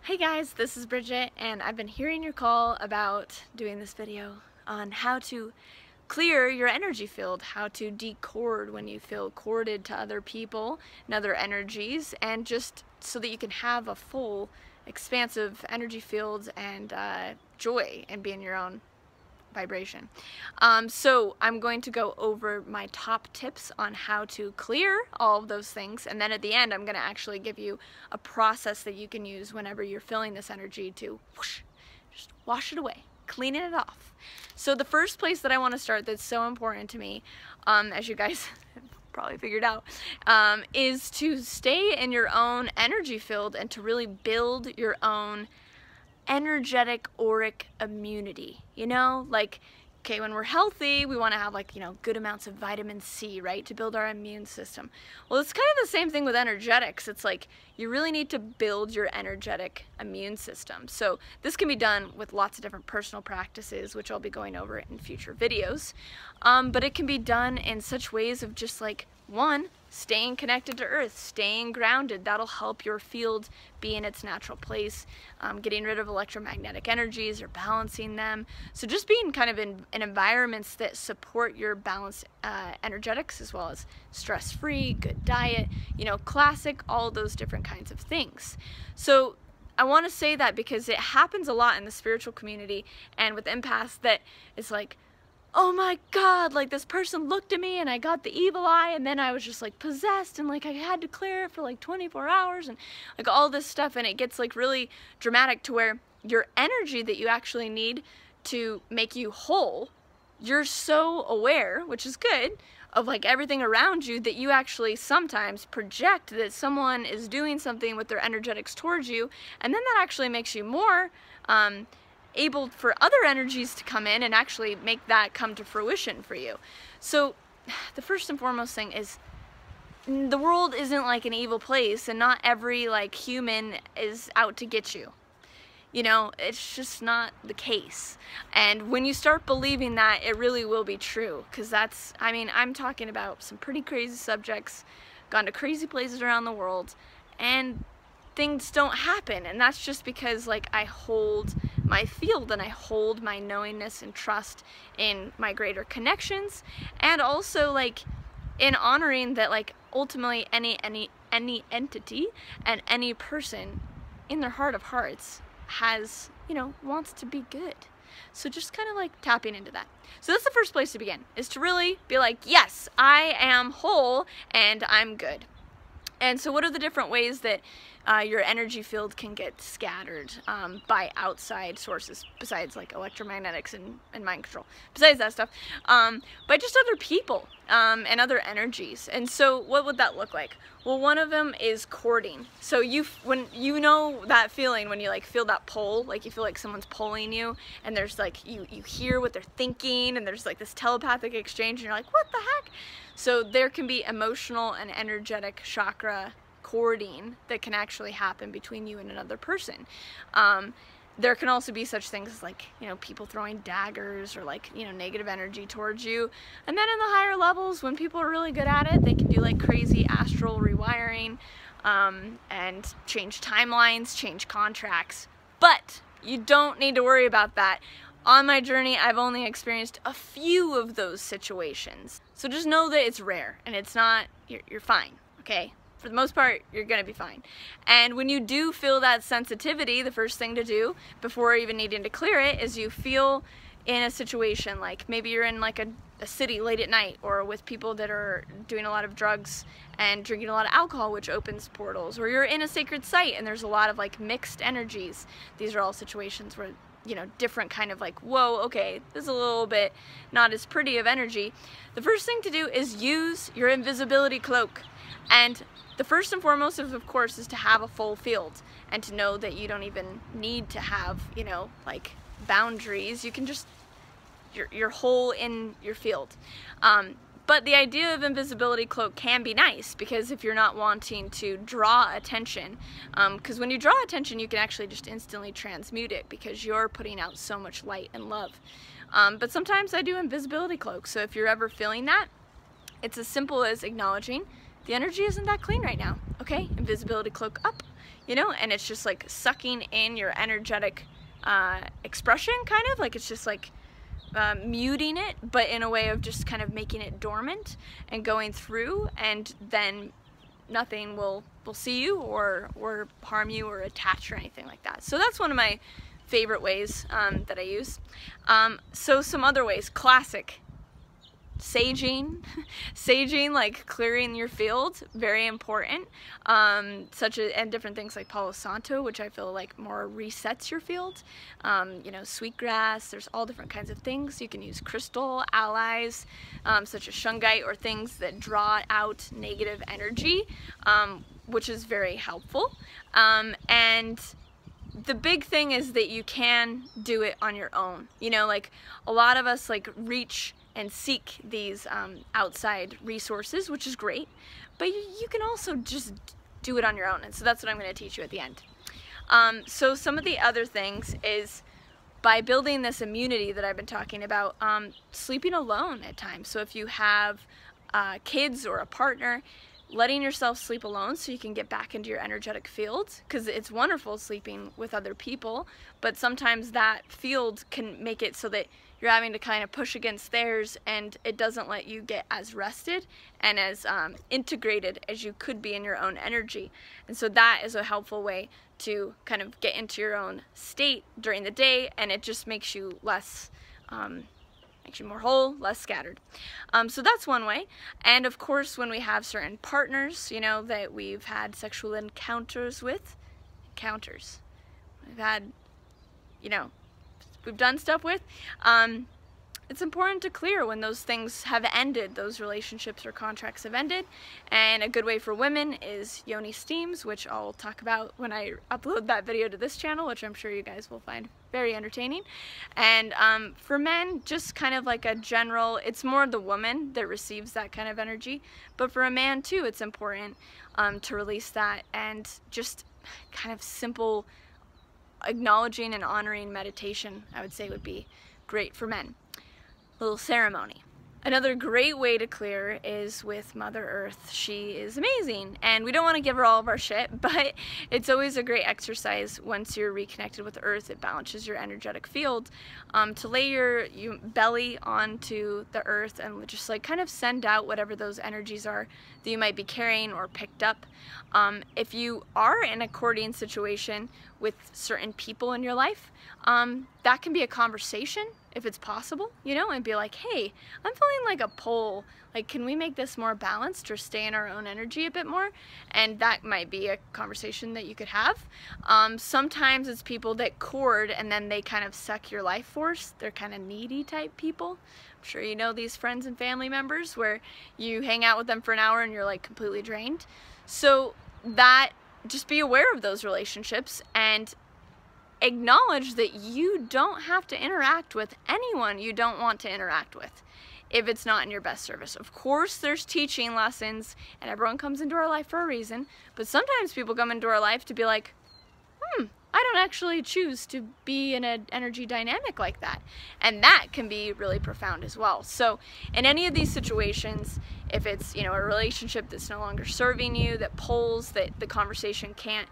Hey guys, this is Bridget, and I've been hearing your call about doing this video on how to clear your energy field, how to decord when you feel corded to other people and other energies, and just so that you can have a full, expansive energy field and joy and be in your own vibration. So I'm going to go over my top tips on how to clear all of those things, and then at the end I'm going to actually give you a process that you can use whenever you're feeling this energy to whoosh, just wash it away, cleaning it off. So the first place that I want to start that's so important to me, as you guys have probably figured out, is to stay in your own energy field and to really build your own energetic auric immunity. You know, like, okay, when we're healthy, we want to have, like, you know, good amounts of vitamin C, right, to build our immune system. Well, it's kind of the same thing with energetics. It's like you really need to build your energetic immune system. So this can be done with lots of different personal practices, which I'll be going over in future videos. But it can be done in such ways of just like, one, staying connected to Earth, staying grounded. That'll help your field be in its natural place, getting rid of electromagnetic energies or balancing them. So just being kind of in environments that support your balanced energetics, as well as stress-free, good diet, you know, classic, all those different kinds of things. So I want to say that because it happens a lot in the spiritual community and with empaths that it's like, oh my God, like this person looked at me and I got the evil eye, and then I was just like possessed, and like I had to clear it for like 24 hours and like all this stuff, and it gets like really dramatic to where your energy that you actually need to make you whole, you're so aware, which is good, of like everything around you that you actually sometimes project that someone is doing something with their energetics towards you, and then that actually makes you more able for other energies to come in and actually make that come to fruition for you. So the first and foremost thing is the world isn't like an evil place, and not every like human is out to get you. You know, it's just not the case. And when you start believing that, it really will be true, because that's, I mean, I'm talking about some pretty crazy subjects, gone to crazy places around the world, and things don't happen. And that's just because like I hold my field and I hold my knowingness and trust in my greater connections, and also like in honoring that like ultimately any entity and any person in their heart of hearts has, you know, wants to be good. So just kind of like tapping into that. So that's the first place to begin, is to really be like, yes, I am whole and I'm good. And so what are the different ways that your energy field can get scattered by outside sources, besides like electromagnetics and mind control, besides that stuff, by just other people and other energies? And so what would that look like? Well, one of them is courting. So when you know that feeling when you like feel that pull, like you feel like someone's pulling you, and there's like you hear what they're thinking, and there's like this telepathic exchange, and you're like, what the heck? So there can be emotional and energetic chakra courting that can actually happen between you and another person. There can also be such things as like, you know, people throwing daggers or like, you know, negative energy towards you. And then in the higher levels, when people are really good at it, they can do like crazy astral rewiring and change timelines, change contracts. But you don't need to worry about that. On my journey, I've only experienced a few of those situations. So just know that it's rare, and it's not, you're fine, okay? For the most part, you're gonna be fine. And when you do feel that sensitivity, the first thing to do before even needing to clear it is you feel in a situation, like maybe you're in like a city late at night, or with people that are doing a lot of drugs and drinking a lot of alcohol, which opens portals, or you're in a sacred site and there's a lot of like mixed energies. These are all situations where, you know, different kind of like, whoa, okay, this is a little bit not as pretty of energy. The first thing to do is use your invisibility cloak. And the first and foremost, of course, is to have a full field, and to know that you don't even need to have, you know, like boundaries. You can just, you're whole in your field. But the idea of invisibility cloak can be nice, because if you're not wanting to draw attention, because when you draw attention, you can actually just instantly transmute it, because you're putting out so much light and love. But sometimes I do invisibility cloak, so if you're ever feeling that, it's as simple as acknowledging the energy isn't that clean right now, okay? Invisibility cloak up. you know, and it's just like sucking in your energetic expression, kind of like it's just like muting it, but in a way of just kind of making it dormant and going through, and then nothing will see you or harm you or attach or anything like that. So that's one of my favorite ways that I use. So some other ways, classic, saging, like clearing your field, very important. And different things like Palo Santo, which I feel like more resets your field. You know, sweetgrass, there's all different kinds of things. You can use crystal allies, such as shungite, or things that draw out negative energy, which is very helpful. And the big thing is that you can do it on your own. You know, like a lot of us like reach and seek these outside resources, which is great, but you can also just do it on your own, and so that's what I'm going to teach you at the end. So some of the other things is by building this immunity that I've been talking about, sleeping alone at times. So if you have kids or a partner, letting yourself sleep alone so you can get back into your energetic field, because it's wonderful sleeping with other people, but sometimes that field can make it so that you're having to kind of push against theirs, and it doesn't let you get as rested and as integrated as you could be in your own energy. And so that is a helpful way to kind of get into your own state during the day, and it just makes you less makes you more whole, less scattered. So that's one way. And of course, when we have certain partners, you know, that we've had sexual encounters with, we've had, you know, we've done stuff with, it's important to clear when those things have ended, those relationships or contracts have ended. And a good way for women is yoni steams, which I'll talk about when I upload that video to this channel, which I'm sure you guys will find very entertaining. And for men, just kind of like a general, it's more the woman that receives that kind of energy, but for a man too, it's important to release that, and just kind of simple acknowledging and honoring meditation, I would say, would be great for men. Little ceremony. Another great way to clear is with Mother Earth. She is amazing, and we don't want to give her all of our shit, but it's always a great exercise once you're reconnected with Earth. It balances your energetic field, to lay your belly onto the Earth and just like kind of send out whatever those energies are that you might be carrying or picked up. If you are in a courting situation with certain people in your life, that can be a conversation, if it's possible, you know, and be like, hey, I'm feeling like a pull, like, can we make this more balanced or stay in our own energy a bit more? And that might be a conversation that you could have. Sometimes it's people that cord and then they kind of suck your life force. They're kind of needy type people. I'm sure you know these friends and family members where you hang out with them for an hour and you're like completely drained. So that, just be aware of those relationships and acknowledge that you don't have to interact with anyone you don't want to interact with if it's not in your best service. Of course, there's teaching lessons, and everyone comes into our life for a reason, but sometimes people come into our life to be like, I don't actually choose to be in an energy dynamic like that. And that can be really profound as well. So in any of these situations, if it's, you know, a relationship that's no longer serving you, that pulls, that the conversation can't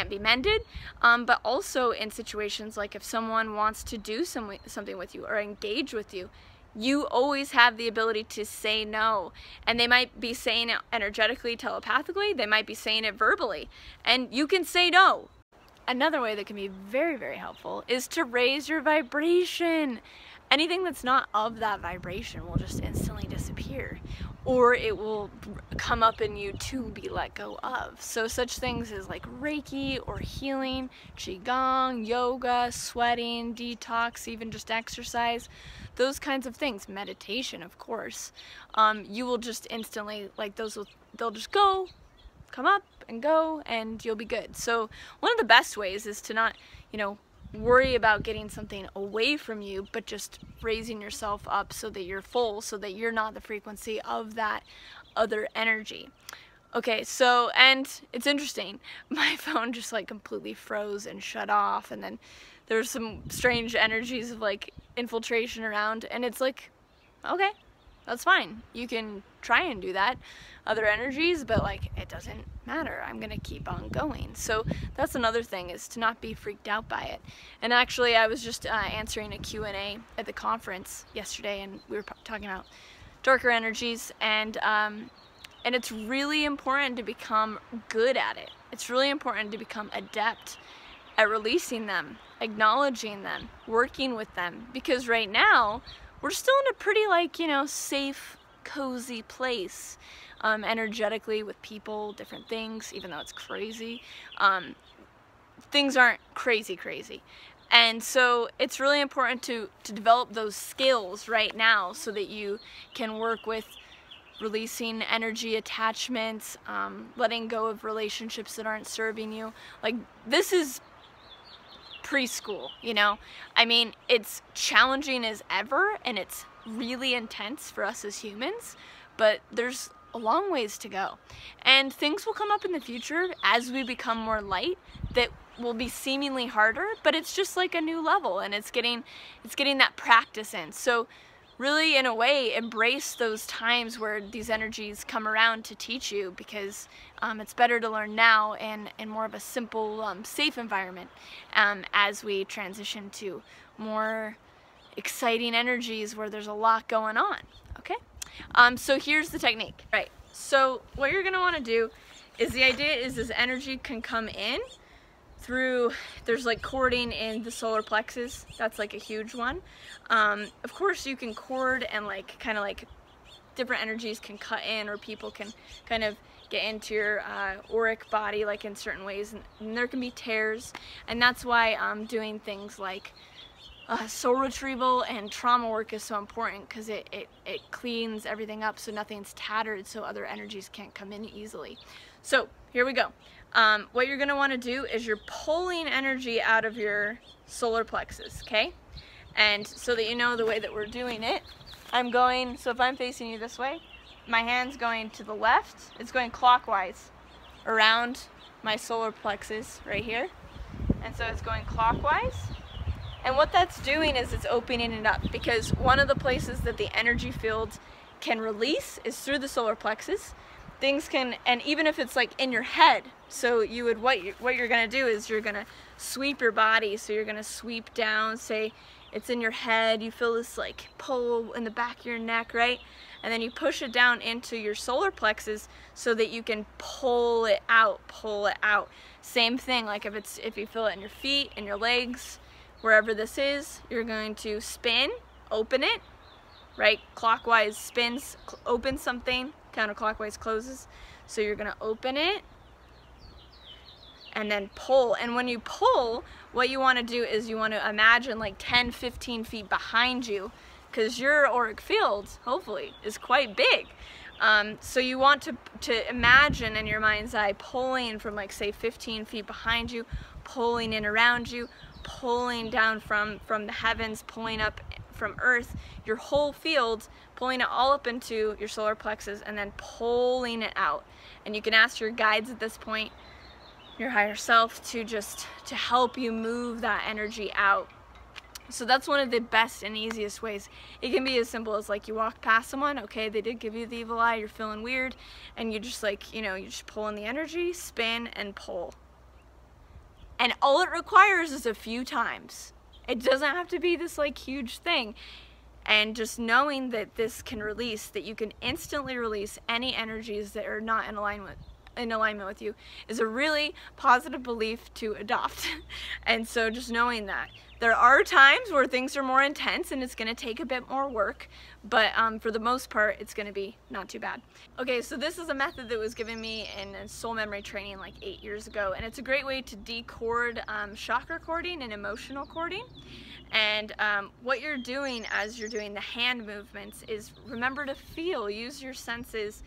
be mended, but also in situations like if someone wants to do something with you or engage with you, you always have the ability to say no. And they might be saying it energetically, telepathically, they might be saying it verbally, and you can say no. Another way that can be very, very helpful is to raise your vibration. Anything that's not of that vibration will just instantly disappear, or it will come up in you to be let go of. So such things as like Reiki or healing, Qigong, yoga, sweating, detox, even just exercise, those kinds of things, meditation, of course, you will just instantly, like they'll just go, come up and go, and you'll be good. So one of the best ways is to not, you know, worry about getting something away from you, but just raising yourself up so that you're full, so that you're not the frequency of that other energy. Okay, so, and it's interesting, my phone just like completely froze and shut off, and then there's some strange energies of like infiltration around, and it's like, okay, that's fine. You can try and do that, other energies, but like it doesn't matter. I'm gonna keep on going. So that's another thing, is to not be freaked out by it. And actually, I was just answering a Q&A at the conference yesterday, and we were talking about darker energies, and it's really important to become good at it. It's really important to become adept at releasing them, acknowledging them, working with them, because right now we're still in a pretty, like, you know, safe, cozy place energetically, with people, different things, even though it's crazy. Things aren't crazy. And so it's really important to develop those skills right now, so that you can work with releasing energy attachments, letting go of relationships that aren't serving you. Like, this is preschool, you know? I mean, it's challenging as ever, and it's really intense for us as humans, but there's a long ways to go. And things will come up in the future as we become more light that will be seemingly harder, but it's just like a new level, and it's getting that practice in. So really, in a way, embrace those times where these energies come around to teach you, because it's better to learn now in more of a simple, safe environment as we transition to more exciting energies where there's a lot going on, okay? So here's the technique. Right, so what you're gonna wanna do is, the idea is this energy can come in through, there's like cording in the solar plexus. That's like a huge one. Of course you can cord, and like kind of like different energies can cut in, or people can kind of get into your auric body like in certain ways, and there can be tears, and that's why doing things like soul retrieval and trauma work is so important, because it cleans everything up so nothing's tattered, so other energies can't come in easily. So here we go. What you're going to want to do is you're pulling energy out of your solar plexus, okay? And so that you know the way that we're doing it, I'm going, so if I'm facing you this way, my hand's going to the left, it's going clockwise around my solar plexus right here. And so it's going clockwise. And what that's doing is it's opening it up, because one of the places that the energy field can release is through the solar plexus. Things can, and even if it's like in your head, so you would, what you're gonna do is you're gonna sweep your body. So you're gonna sweep down, say it's in your head, you feel this like pull in the back of your neck, right? And then you push it down into your solar plexus so that you can pull it out, Same thing, like if you feel it in your feet, in your legs, wherever this is, you're going to spin, open it, right? Clockwise spins, open something, counterclockwise closes. So you're gonna open it and then pull. And when you pull, what you wanna do is you wanna imagine like 10, 15 feet behind you, because your auric field, hopefully, is quite big. So you want to imagine in your mind's eye pulling from, like, say 15 feet behind you, pulling in around you, pulling down from the heavens, pulling up from earth, your whole field, pulling it all up into your solar plexus, and then pulling it out. And you can ask your guides at this point, your higher self, to help you move that energy out. So that's one of the best and easiest ways. It can be as simple as, like, you walk past someone, okay, they did give you the evil eye, you're feeling weird, and you just, like, you know, you just pull in the energy, spin, and pull. And all it requires is a few times. It doesn't have to be this, like, huge thing. And just knowing that this can release, that you can instantly release any energies that are not in alignment with you, is a really positive belief to adopt. And so just knowing that. There are times where things are more intense and it's going to take a bit more work, but for the most part, it's going to be not too bad. Okay, so this is a method that was given me in soul memory training like 8 years ago, and it's a great way to decord chakra cording and emotional cording. And what you're doing as you're doing the hand movements is remember to feel, use your senses,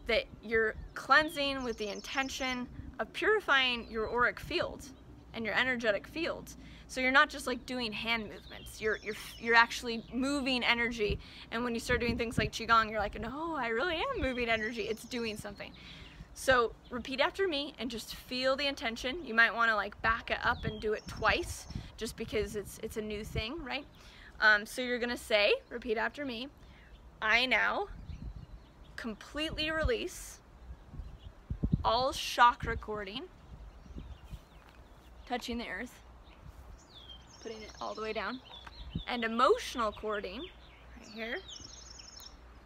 that you're cleansing with the intention of purifying your auric field and your energetic field. So you're not just like doing hand movements, you're actually moving energy. And when you start doing things like Qigong, you're like, no, I really am moving energy, it's doing something. So repeat after me and just feel the intention. You might want to like back it up and do it twice, just because it's a new thing, right? So you're gonna say, repeat after me, I now completely release all shock recording, touching the earth, putting it all the way down, and emotional cording, right here,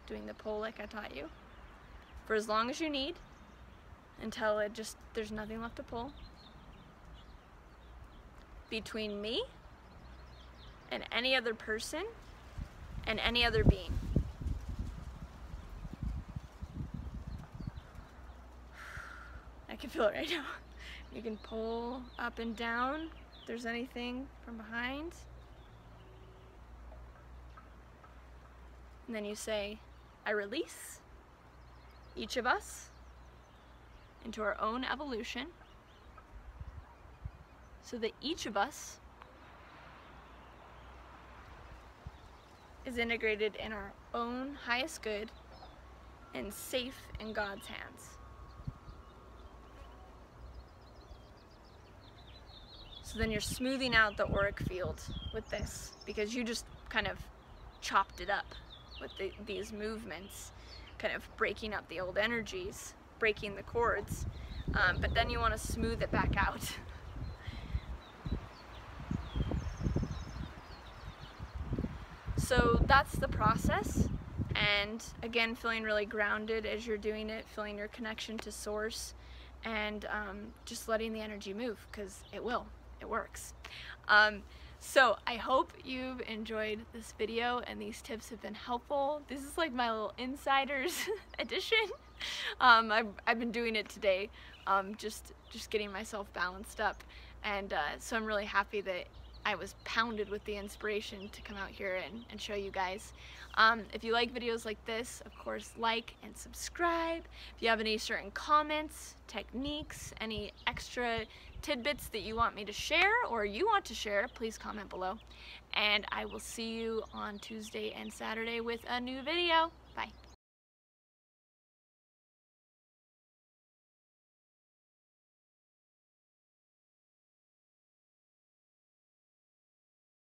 doing the pull like I taught you, for as long as you need, until there's nothing left to pull, between me and any other person and any other being. I can feel it right now. You can pull up and down if there's anything from behind. And then you say, I release each of us into our own evolution, so that each of us is integrated in our own highest good and safe in God's hands. So then you're smoothing out the auric field with this, because you just kind of chopped it up with these movements, kind of breaking up the old energies, breaking the cords, but then you want to smooth it back out. So that's the process, and again, feeling really grounded as you're doing it, feeling your connection to source, and just letting the energy move, because it works. So I hope you've enjoyed this video and these tips have been helpful. This is like my little insider's edition. I've been doing it today, just getting myself balanced up, and so I'm really happy that I was pounded with the inspiration to come out here and show you guys. If you like videos like this, of course, like and subscribe. If you have any certain comments, techniques, any extra tidbits that you want me to share or you want to share, please comment below. And I will see you on Tuesday and Saturday with a new video. Bye.